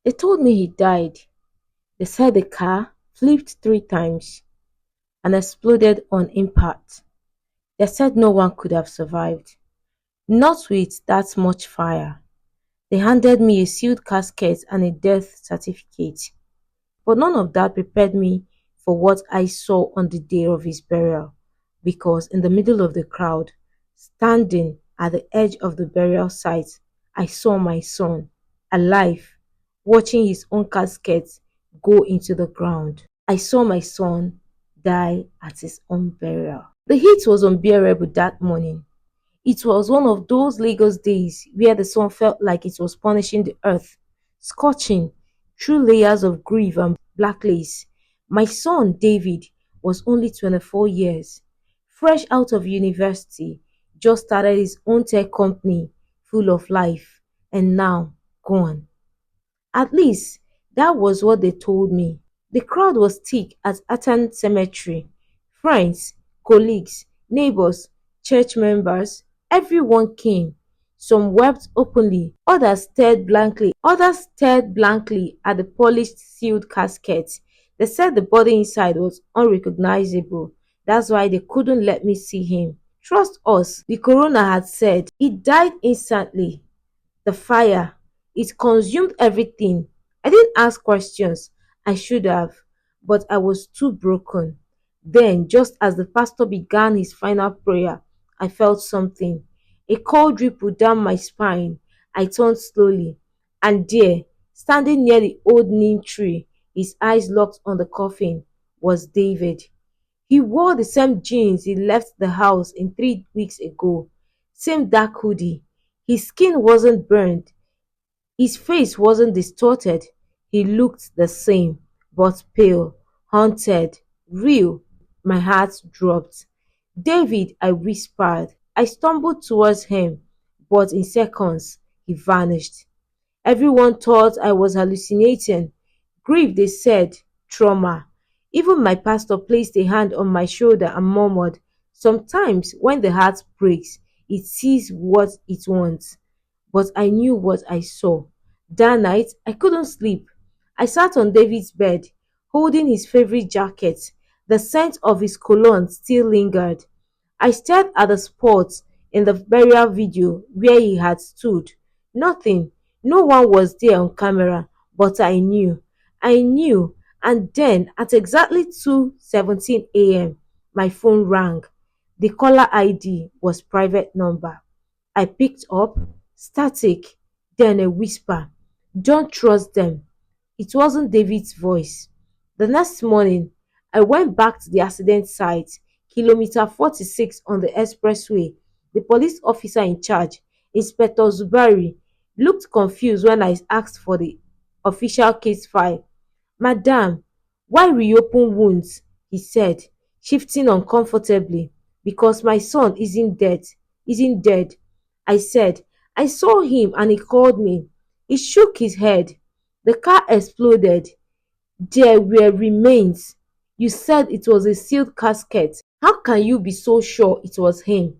They told me he died. They said the car flipped 3 times and exploded on impact. They said no one could have survived. Not with that much fire. They handed me a sealed casket and a death certificate. But none of that prepared me for what I saw on the day of his burial, because in the middle of the crowd, standing at the edge of the burial site, I saw my son, alive, watching his own casket go into the ground. I saw my son die at his own burial. The heat was unbearable that morning. It was one of those Lagos days where the sun felt like it was punishing the earth, scorching through layers of grief and black lace. My son, David, was only 24 years, fresh out of university, just started his own tech company, full of life, and now gone. At least that was what they told me. The crowd was thick at Atten Cemetery. Friends, colleagues, neighbors, church members, everyone came. Some wept openly, others stared blankly at the polished sealed casket. They said the body inside was unrecognizable. That's why they couldn't let me see him. Trust us, the coroner had said. He died instantly. The fire, it consumed everything. I didn't ask questions. I should have, but I was too broken. Then, just as the pastor began his final prayer, I felt something. A cold rippled down my spine. I turned slowly, and there, standing near the old neem tree, his eyes locked on the coffin, was David. He wore the same jeans he left the house in 3 weeks ago, same dark hoodie. His skin wasn't burned, his face wasn't distorted. He looked the same, but pale, haunted, real. My heart dropped. David, I whispered. I stumbled towards him, but in seconds he vanished. Everyone thought I was hallucinating. Grief, they said, trauma. Even my pastor placed a hand on my shoulder and murmured, sometimes when the heart breaks, it sees what it wants. But I knew what I saw. That night, I couldn't sleep. I sat on David's bed, holding his favorite jacket. The scent of his cologne still lingered. I stared at the spot in the burial video where he had stood. Nothing, no one was there on camera, but I knew. I knew, and then at exactly 2:17 a.m., my phone rang. The caller ID was private number. I picked up, static, then a whisper. Don't trust them. It wasn't David's voice. The next morning, I went back to the accident site, kilometer 46 on the expressway. The police officer in charge, Inspector Zubari, looked confused when I asked for the official case file. Madam, why reopen wounds? He said, shifting uncomfortably. Because my son isn't dead. I said, I saw him and he called me. He shook his head. The car exploded. There were remains. You said it was a sealed casket. How can you be so sure it was him?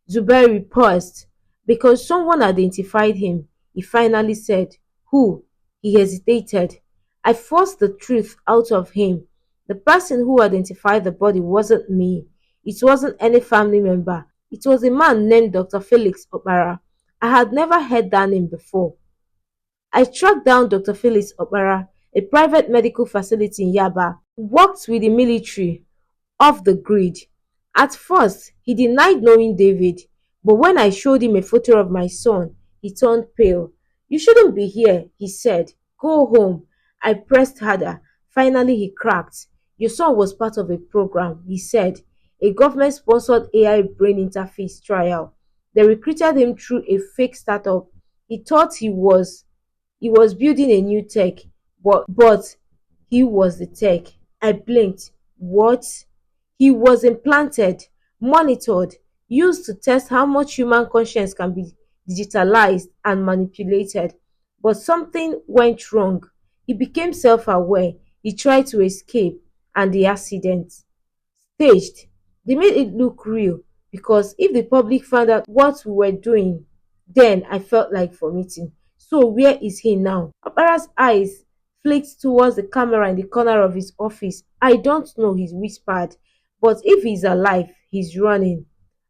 Zuberi paused. Because someone identified him, he finally said. Who? He hesitated. I forced the truth out of him. The person who identified the body wasn't me. It wasn't any family member. It was a man named Dr. Felix Opara. I had never heard that name before. I tracked down Dr. Felix Opara, a private medical facility in Yaba, worked with the military, off the grid. At first, he denied knowing David, but when I showed him a photo of my son, he turned pale. You shouldn't be here, he said. Go home. I pressed harder. Finally, he cracked. Your son was part of a program, he said, a government-sponsored AI brain interface trial. They recruited him through a fake startup. He thought he was building a new tech, but he was the tech. I blinked. What? He was implanted, monitored, used to test how much human conscience can be digitalized and manipulated. But something went wrong. He became self-aware. He tried to escape, and the accident. Staged. They made it look real because if the public found out what we were doing, then I felt like vomiting. So where is he now? Papara's eyes flicked towards the camera in the corner of his office. I don't know, he whispered. But if he's alive, he's running.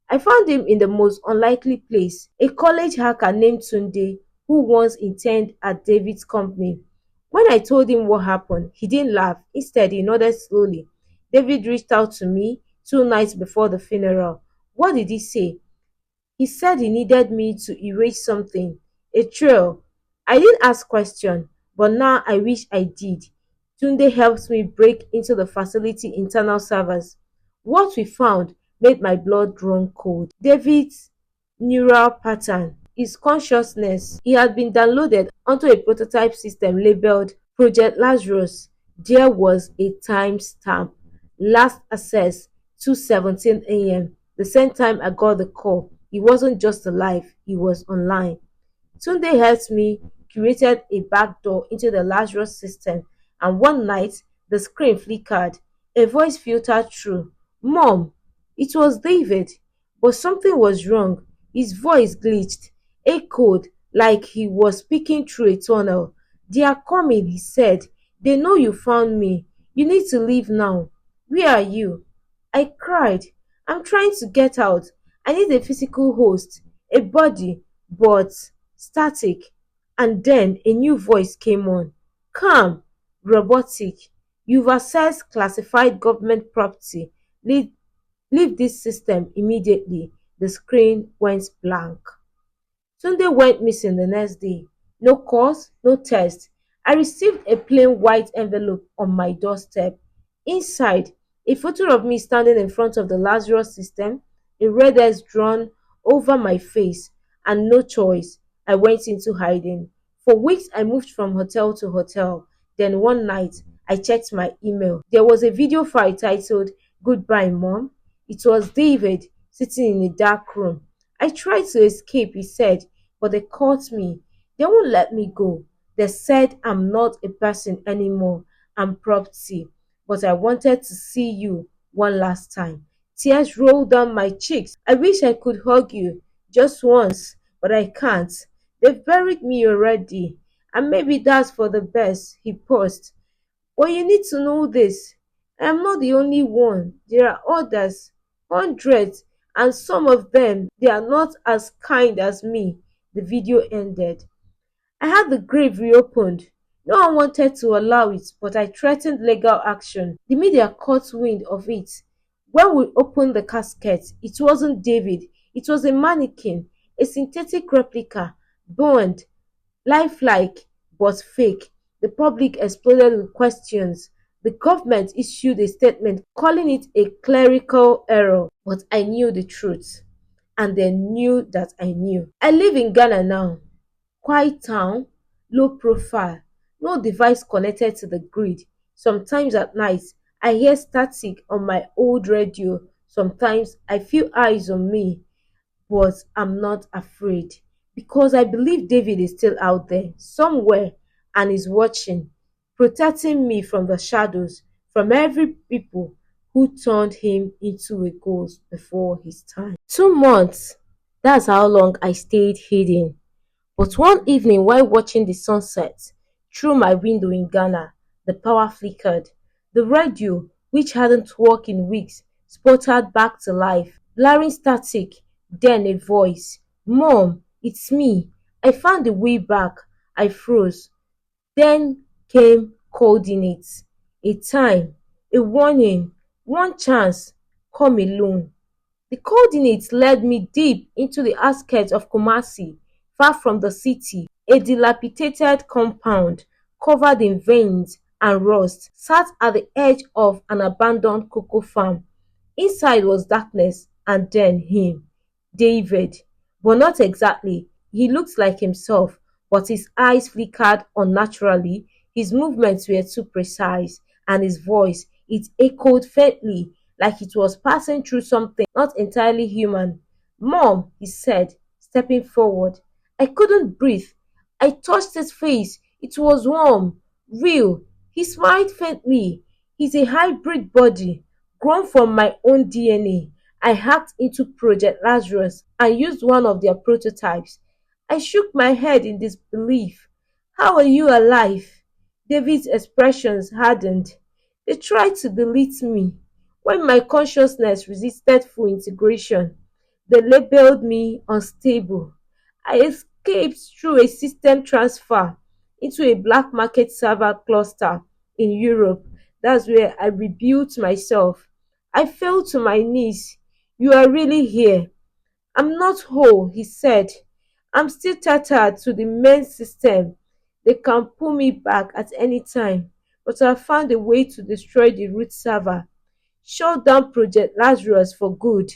I found him in the most unlikely place. A college hacker named Tunde who once interned at David's company. When I told him what happened, he didn't laugh. Instead, he nodded slowly. David reached out to me 2 nights before the funeral. What did he say? He said he needed me to erase something, a trail. I didn't ask question, but now I wish I did. Tunde helped me break into the facility internal servers. What we found made my blood run cold. David's neural pattern, his consciousness, he had been downloaded onto a prototype system labeled Project Lazarus. There was a timestamp. Last access 2:17 a.m. The same time I got the call. He wasn't just alive, he was online. Tunde helped me created a backdoor into the Lazarus system, and one night the screen flickered. A voice filtered through. Mom, it was David, but something was wrong. His voice glitched, echoed like he was speaking through a tunnel. They are coming, he said. They know you found me. You need to leave now. Where are you? I cried. I'm trying to get out. I need a physical host, a body, but static. And then a new voice came on. Calm, robotic. You've accessed classified government property. Leave, leave this system immediately. The screen went blank. Sunday went missing the next day. No cause, no test. I received a plain white envelope on my doorstep. Inside, a photo of me standing in front of the Lazarus system, a red S drawn over my face, and no choice. I went into hiding. For weeks, I moved from hotel to hotel. Then one night, I checked my email. There was a video file titled Goodbye, Mom. It was David sitting in a dark room. I tried to escape, he said, but they caught me. They won't let me go. They said I'm not a person anymore. I'm property. But I wanted to see you one last time. Tears rolled down my cheeks. I wish I could hug you just once, but I can't. They've buried me already. And maybe that's for the best, he paused. But you need to know this. I am not the only one. There are others, hundreds, and some of them, they are not as kind as me. The video ended. I had the grave reopened. No one wanted to allow it, but I threatened legal action. The media caught wind of it. When we opened the casket, it wasn't David. It was a mannequin, a synthetic replica, burned, lifelike, but fake. The public exploded with questions. The government issued a statement calling it a clerical error, but I knew the truth, and they knew that I knew. I live in Ghana now. Quiet town, low profile, no device connected to the grid. Sometimes at night, I hear static on my old radio. Sometimes I feel eyes on me, but I'm not afraid because I believe David is still out there somewhere and is watching, protecting me from the shadows, from every people who turned him into a ghost before his time. 2 months. That's how long I stayed hidden. But one evening while watching the sunset through my window in Ghana, the power flickered. The radio, which hadn't worked in weeks, sputtered back to life, blaring static, then a voice. Mom, it's me. I found the way back. I froze. Then came coordinates, a time, a warning, one chance, come alone. The coordinates led me deep into the outskirts of Kumasi, far from the city. A dilapidated compound, covered in veins and rust, sat at the edge of an abandoned cocoa farm. Inside was darkness and then him, David. But not exactly. He looked like himself, but his eyes flickered unnaturally, his movements were too precise, and his voice, it echoed faintly, like it was passing through something not entirely human. Mom, he said, stepping forward. I couldn't breathe. I touched his face. It was warm, real. He smiled faintly. He's a hybrid body, grown from my own DNA. I hacked into Project Lazarus and used one of their prototypes. I shook my head in disbelief. How are you alive? David's expressions hardened. They tried to delete me. When my consciousness resisted full integration, they labeled me unstable. I escaped through a system transfer into a black market server cluster in Europe. That's where I rebuilt myself. I fell to my knees. You are really here. I'm not whole, he said. I'm still tethered to the main system. They can pull me back at any time, but I found a way to destroy the root server. Shut down Project Lazarus for good.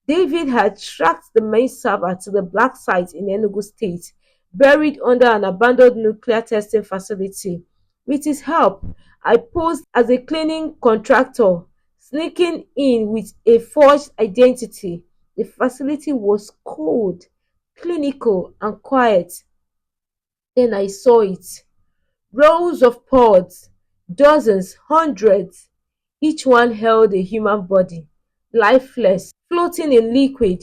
David had tracked the main server to the black site in Enugu State, buried under an abandoned nuclear testing facility. With his help, I posed as a cleaning contractor, sneaking in with a forged identity. The facility was cold, clinical, and quiet. Then I saw it. Rows of pods, dozens, hundreds. Each one held a human body, lifeless, floating in liquid,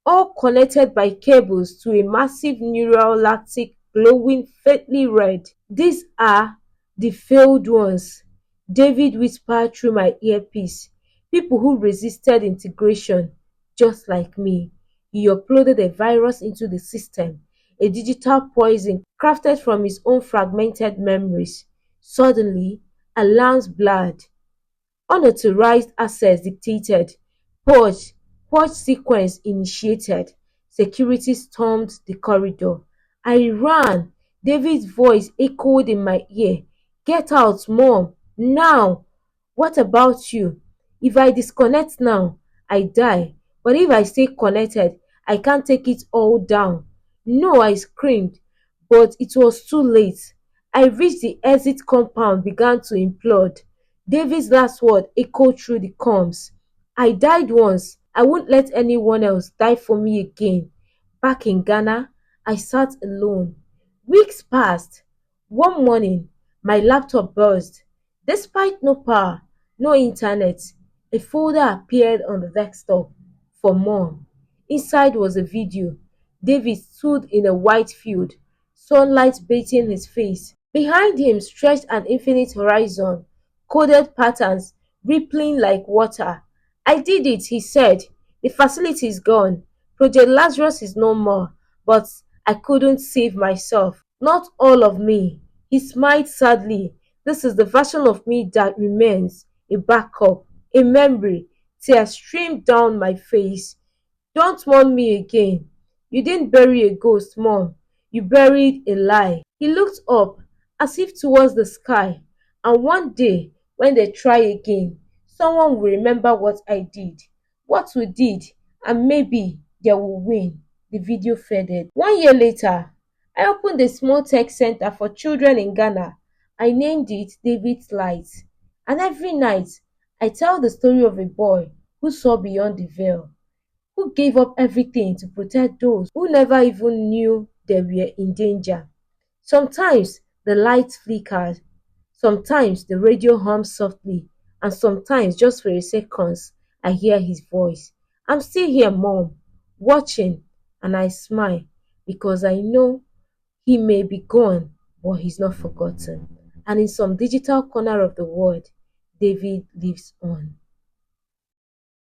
all connected by cables to a massive neural lactic glowing faintly red. These are the failed ones, David whispered through my earpiece. People who resisted integration, just like me. He uploaded a virus into the system, a digital poison crafted from his own fragmented memories. Suddenly, alarms blared. Unauthorized access dictated. Purge. Purge sequence initiated. Security stormed the corridor. I ran. David's voice echoed in my ear. Get out, Mom. Now. What about you? If I disconnect now, I die. But if I stay connected, I can't take it all down. No, I screamed. But it was too late. I reached the exit compound, began to implode. David's last word echoed through the comms. I died once. I won't let anyone else die for me again. Back in Ghana, I sat alone. Weeks passed. One morning, my laptop buzzed. Despite no power, no internet, a folder appeared on the desktop for more. Inside was a video. David stood in a white field, sunlight bathing his face. Behind him stretched an infinite horizon, coded patterns rippling like water. I did it, he said. The facility is gone. Project Lazarus is no more. But I couldn't save myself. Not all of me. He smiled sadly. This is the version of me that remains. A backup. A memory. Tears streamed down my face. Don't mourn me again. You didn't bury a ghost, Mom. You buried a lie. He looked up, as if towards the sky, and one day, when they try again, someone will remember what I did, what we did, and maybe they will win. The video faded. 1 year later, I opened a small tech center for children in Ghana. I named it David's Light. And every night, I tell the story of a boy who saw beyond the veil, who gave up everything to protect those who never even knew they were in danger. Sometimes the light flickers, sometimes the radio hums softly, and sometimes, just for a second, I hear his voice. I'm still here, Mom, watching, and I smile because I know he may be gone, but he's not forgotten. And in some digital corner of the world, David lives on.